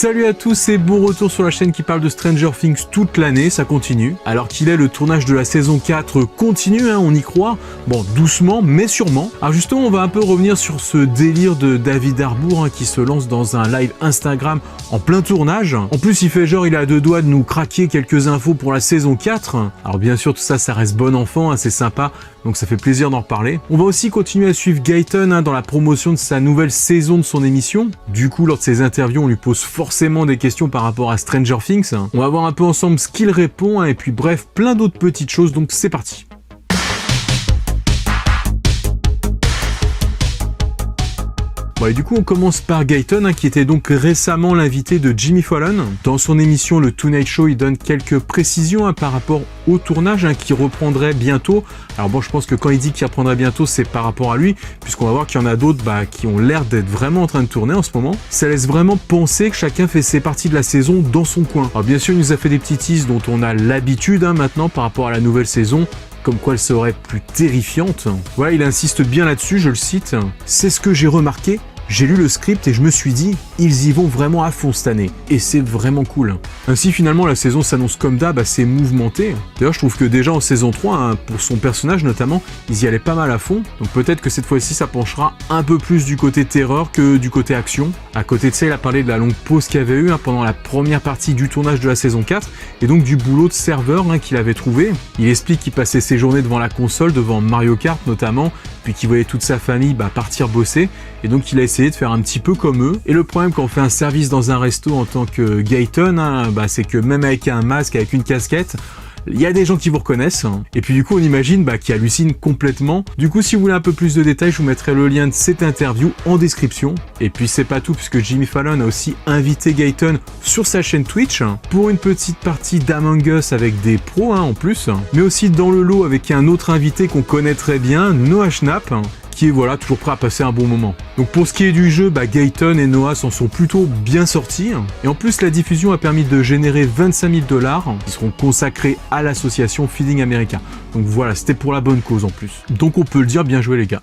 Salut à tous et bon retour sur la chaîne qui parle de Stranger Things toute l'année, ça continue. Alors qu'il est le tournage de la saison 4 continue, on y croit. Bon, doucement mais sûrement. Alors justement, on va un peu revenir sur ce délire de David Harbour qui se lance dans un live Instagram en plein tournage. En plus, il fait genre il a à deux doigts de nous craquer quelques infos pour la saison 4. Alors bien sûr, tout ça, ça reste bon enfant, c'est sympa. Donc ça fait plaisir d'en reparler. On va aussi continuer à suivre Gaëtan dans la promotion de sa nouvelle saison de son émission. Du coup, lors de ses interviews, on lui pose forcément des questions par rapport à Stranger Things. On va voir un peu ensemble ce qu'il répond, et puis bref, plein d'autres petites choses, donc c'est parti. Bon, et du coup, on commence par Gaëtan, qui était donc récemment l'invité de Jimmy Fallon. Dans son émission Le Tonight Show, il donne quelques précisions par rapport au tournage qui reprendrait bientôt. Alors bon, je pense que quand il dit qu'il reprendrait bientôt, c'est par rapport à lui, puisqu'on va voir qu'il y en a d'autres qui ont l'air d'être vraiment en train de tourner en ce moment. Ça laisse vraiment penser que chacun fait ses parties de la saison dans son coin. Alors bien sûr, il nous a fait des petits teases dont on a l'habitude maintenant par rapport à la nouvelle saison, comme quoi elle serait plus terrifiante. Voilà, il insiste bien là-dessus, je le cite. « C'est ce que j'ai remarqué. J'ai lu le script et je me suis dit, ils y vont vraiment à fond cette année. Et c'est vraiment cool. » Ainsi, finalement, la saison s'annonce comme d'hab assez mouvementée. D'ailleurs, je trouve que déjà en saison 3, pour son personnage notamment, ils y allaient pas mal à fond. Donc peut-être que cette fois-ci, ça penchera un peu plus du côté terreur que du côté action. À côté de ça, il a parlé de la longue pause qu'il y avait eu pendant la première partie du tournage de la saison 4, et donc du boulot de serveur qu'il avait trouvé. Il explique qu'il passait ses journées devant la console, devant Mario Kart notamment, puis qu'il voyait toute sa famille partir bosser, et donc il a essayé de faire un petit peu comme eux. Et le problème quand on fait un service dans un resto en tant que Gaëtan, c'est que même avec un masque, avec une casquette, il y a des gens qui vous reconnaissent, et puis du coup on imagine qu'ils hallucinent complètement. Du coup, si vous voulez un peu plus de détails, je vous mettrai le lien de cette interview en description. Et puis c'est pas tout, puisque Jimmy Fallon a aussi invité Gaëtan sur sa chaîne Twitch pour une petite partie d'Among Us avec des pros en plus, mais aussi dans le lot avec un autre invité qu'on connaît très bien, Noah Schnapp, qui est toujours prêt à passer un bon moment. Donc pour ce qui est du jeu, Gaëtan et Noah s'en sont plutôt bien sortis. Et en plus, la diffusion a permis de générer 25 000 $ qui seront consacrés à l'association Feeding America. Donc voilà, c'était pour la bonne cause en plus. Donc on peut le dire, bien joué les gars.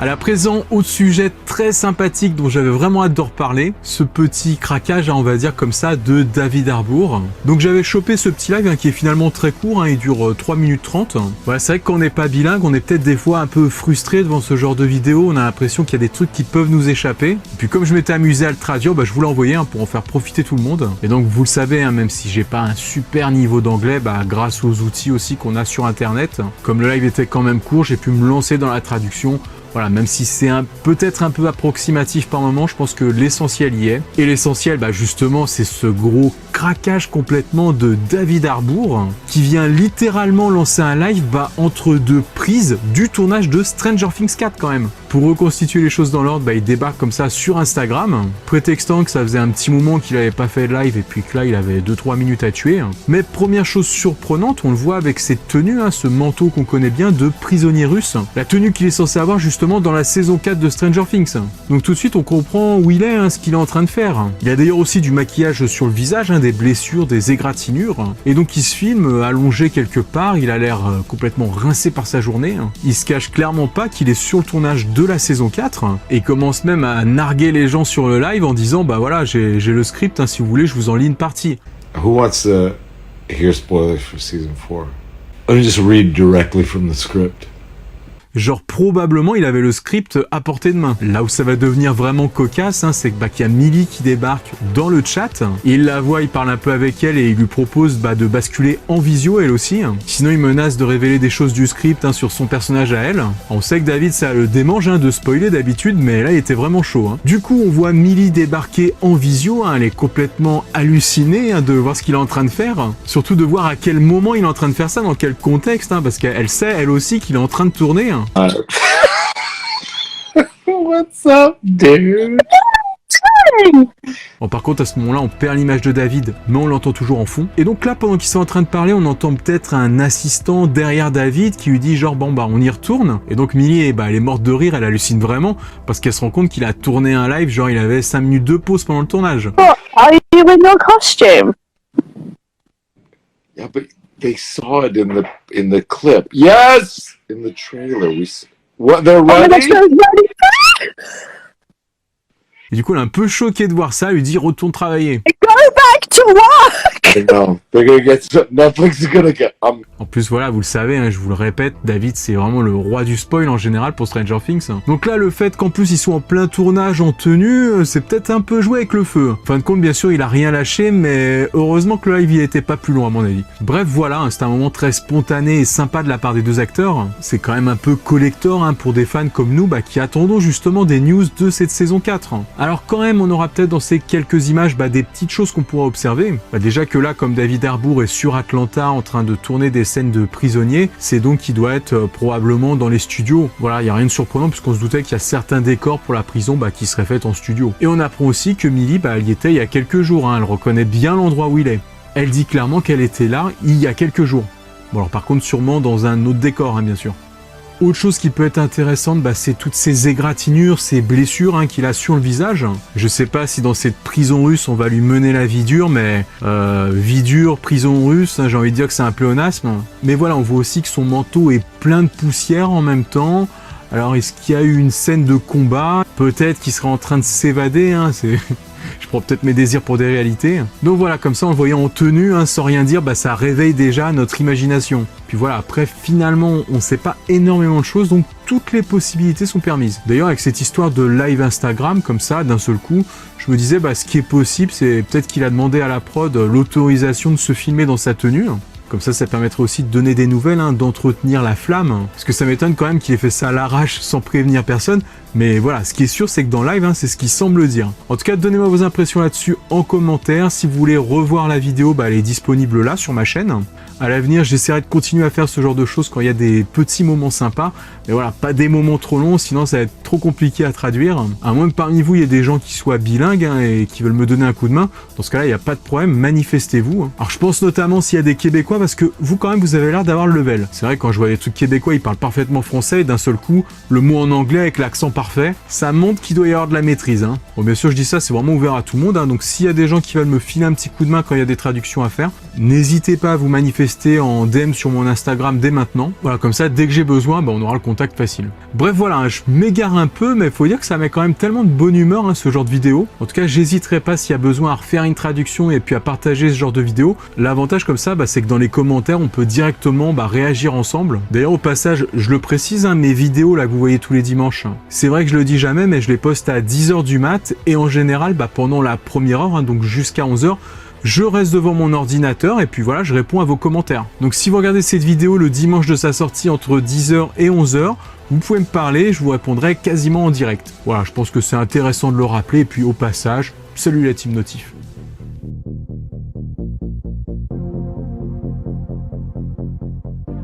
À présent, autre sujet très sympathique dont j'avais vraiment hâte de reparler, ce petit craquage, on va dire comme ça, de David Harbour. Donc j'avais chopé ce petit live qui est finalement très court, il dure 3 minutes 30. Voilà, c'est vrai que quand on n'est pas bilingue, on est peut-être des fois un peu frustré devant ce genre de vidéo, on a l'impression qu'il y a des trucs qui peuvent nous échapper. Et puis comme je m'étais amusé à le traduire, je vous l'ai envoyé pour en faire profiter tout le monde. Et donc vous le savez, même si j'ai pas un super niveau d'anglais, grâce aux outils aussi qu'on a sur internet, comme le live était quand même court, j'ai pu me lancer dans la traduction. Voilà, même si c'est peut-être un peu approximatif par moment, je pense que l'essentiel y est. Et l'essentiel, justement, c'est ce gros craquage complètement de David Harbour, qui vient littéralement lancer un live entre deux prises du tournage de Stranger Things 4 quand même. Pour reconstituer les choses dans l'ordre, il débarque comme ça sur Instagram, prétextant que ça faisait un petit moment qu'il n'avait pas fait de live et puis que là il avait 2-3 minutes à tuer. Mais première chose surprenante, on le voit avec cette tenue, ce manteau qu'on connaît bien de prisonnier russe, la tenue qu'il est censé avoir justement dans la saison 4 de Stranger Things. Donc tout de suite on comprend où il est, ce qu'il est en train de faire. Il a d'ailleurs aussi du maquillage sur le visage, des blessures, des égratignures, et donc il se filme allongé quelque part, il a l'air complètement rincé par sa journée. Il se cache clairement pas qu'il est sur le tournage de la saison 4 et commence même à narguer les gens sur le live en disant voilà, j'ai le script, si vous voulez je vous en lis une partie. Who wants to hear spoilers for season 4? Let me just read directly from the script. Genre probablement il avait le script à portée de main. Là où ça va devenir vraiment cocasse, c'est qu'il y a Millie qui débarque dans le chat. Il la voit, il parle un peu avec elle et il lui propose de basculer en visio elle aussi. Sinon il menace de révéler des choses du script sur son personnage à elle. On sait que David ça le démange de spoiler d'habitude, mais là il était vraiment chaud. Du coup on voit Millie débarquer en visio, elle est complètement hallucinée de voir ce qu'il est en train de faire. Surtout de voir à quel moment il est en train de faire ça, dans quel contexte, parce qu'elle sait elle aussi qu'il est en train de tourner. What's up, dude? Bon, par contre à ce moment-là on perd l'image de David, mais on l'entend toujours en fond. Et donc là pendant qu'ils sont en train de parler, on entend peut-être un assistant derrière David qui lui dit genre on y retourne. Et donc Millie elle est morte de rire, elle hallucine vraiment parce qu'elle se rend compte qu'il a tourné un live, genre il avait 5 minutes de pause pendant le tournage. What, are you in your costume? Yeah, but they saw it in the clip. Yes, in the trailer What, they're Oh my ready? gosh, they're ready. Et du coup, elle est un peu choquée de voir ça, elle lui dit retourne travailler. Go back to work. No, they're gonna get, Netflix is gonna get, En plus, voilà, vous le savez, hein, je vous le répète, David, c'est vraiment le roi du spoil en général pour Stranger Things. Donc là, le fait qu'en plus ils soient en plein tournage en tenue, c'est peut-être un peu joué avec le feu. En fin de compte, bien sûr, il a rien lâché, mais heureusement que le live, il était pas plus long à mon avis. Bref, voilà, c'est un moment très spontané et sympa de la part des deux acteurs. C'est quand même un peu collector hein, pour des fans comme nous qui attendons justement des news de cette saison 4. Alors quand même, on aura peut-être dans ces quelques images des petites choses qu'on pourra observer. Déjà que là, comme David Harbour est sur Atlanta en train de tourner des scènes de prisonniers, c'est donc qu'il doit être probablement dans les studios. Voilà, il n'y a rien de surprenant puisqu'on se doutait qu'il y a certains décors pour la prison qui seraient faits en studio. Et on apprend aussi que Millie, elle y était il y a quelques jours, hein, elle reconnaît bien l'endroit où il est. Elle dit clairement qu'elle était là il y a quelques jours. Bon alors par contre sûrement dans un autre décor, hein, bien sûr. Autre chose qui peut être intéressante, c'est toutes ces égratignures, ces blessures qu'il a sur le visage. Je sais pas si dans cette prison russe on va lui mener la vie dure, mais vie dure, prison russe, j'ai envie de dire que c'est un pléonasme. Mais voilà, on voit aussi que son manteau est plein de poussière en même temps. Alors est-ce qu'il y a eu une scène de combat? Peut-être qu'il serait en train de s'évader, je prends peut-être mes désirs pour des réalités. Donc voilà, comme ça, en le voyant en tenue, sans rien dire, ça réveille déjà notre imagination. Puis voilà, après, finalement, on sait pas énormément de choses, donc toutes les possibilités sont permises. D'ailleurs, avec cette histoire de live Instagram, comme ça, d'un seul coup, je me disais, ce qui est possible, c'est peut-être qu'il a demandé à la prod l'autorisation de se filmer dans sa tenue. Comme ça permettrait aussi de donner des nouvelles, d'entretenir la flamme. Parce que ça m'étonne quand même qu'il ait fait ça à l'arrache sans prévenir personne. Mais voilà, ce qui est sûr, c'est que dans live, c'est ce qu'il semble dire. En tout cas, donnez-moi vos impressions là-dessus en commentaire. Si vous voulez revoir la vidéo, elle est disponible là, sur ma chaîne. À l'avenir, j'essaierai de continuer à faire ce genre de choses quand il y a des petits moments sympas. Mais voilà, pas des moments trop longs, sinon ça va être trop compliqué à traduire. À moins que parmi vous, il y ait des gens qui soient bilingues et qui veulent me donner un coup de main. Dans ce cas-là, il n'y a pas de problème, manifestez-vous. Alors je pense notamment s'il y a des Québécois, parce que vous quand même, vous avez l'air d'avoir le level. C'est vrai, quand je vois des trucs québécois, ils parlent parfaitement français et d'un seul coup, le mot en anglais avec l'accent parfait, ça montre qu'il doit y avoir de la maîtrise. Bon, bien sûr, je dis ça, c'est vraiment ouvert à tout le monde. Donc s'il y a des gens qui veulent me filer un petit coup de main quand il y a des traductions à faire, n'hésitez pas à vous manifester en DM sur mon Instagram dès maintenant. Voilà, comme ça, dès que j'ai besoin, on aura le contact facile. Bref, voilà, je m'égare un peu, mais il faut dire que ça met quand même tellement de bonne humeur, ce genre de vidéo. En tout cas, j'hésiterai pas s'il y a besoin à refaire une traduction et puis à partager ce genre de vidéo. L'avantage comme ça, c'est que dans les commentaires, on peut directement réagir ensemble. D'ailleurs, au passage, je le précise, mes vidéos là que vous voyez tous les dimanches, c'est vrai que je le dis jamais, mais je les poste à 10h du mat et en général, pendant la première heure, donc jusqu'à 11h, je reste devant mon ordinateur et puis voilà, je réponds à vos commentaires. Donc si vous regardez cette vidéo le dimanche de sa sortie entre 10h et 11h, vous pouvez me parler, je vous répondrai quasiment en direct. Voilà, je pense que c'est intéressant de le rappeler et puis au passage, salut la team Notif.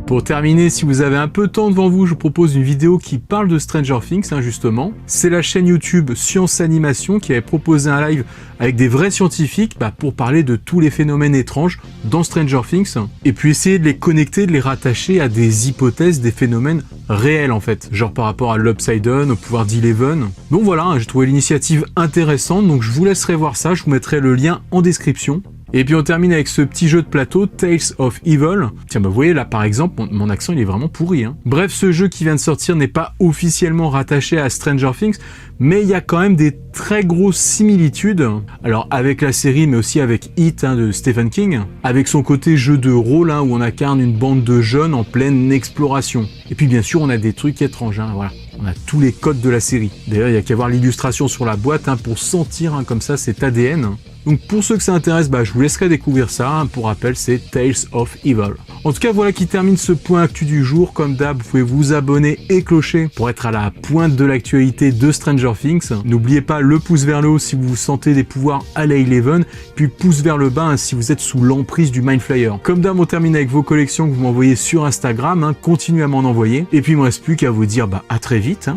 Pour terminer, si vous avez un peu de temps devant vous, je vous propose une vidéo qui parle de Stranger Things, justement. C'est la chaîne YouTube Science Animation qui avait proposé un live avec des vrais scientifiques pour parler de tous les phénomènes étranges dans Stranger Things et puis essayer de les connecter, de les rattacher à des hypothèses, des phénomènes réels en fait, genre par rapport à l'Upside Down, au pouvoir d'Eleven. Donc voilà, j'ai trouvé l'initiative intéressante, donc je vous laisserai voir ça, je vous mettrai le lien en description. Et puis on termine avec ce petit jeu de plateau, Tales of Evil. Tiens, vous voyez là par exemple, mon accent il est vraiment pourri. Bref, ce jeu qui vient de sortir n'est pas officiellement rattaché à Stranger Things, mais il y a quand même des très grosses similitudes. Alors avec la série, mais aussi avec It de Stephen King, avec son côté jeu de rôle où on incarne une bande de jeunes en pleine exploration. Et puis bien sûr, on a des trucs étranges, voilà. On a tous les codes de la série. D'ailleurs, il n'y a qu'à voir l'illustration sur la boîte pour sentir comme ça cet ADN. Donc pour ceux que ça intéresse, je vous laisserai découvrir ça. Pour rappel, c'est Tales of Evil. En tout cas, voilà qui termine ce point actu du jour. Comme d'hab, vous pouvez vous abonner et clocher pour être à la pointe de l'actualité de Stranger Things. N'oubliez pas le pouce vers le haut si vous sentez des pouvoirs à la Eleven, puis pouce vers le bas si vous êtes sous l'emprise du Mind Flayer. Comme d'hab, on termine avec vos collections que vous m'envoyez sur Instagram. Continuez à m'en envoyer. Et puis il ne me reste plus qu'à vous dire à très vite.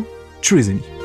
Tchou les amis.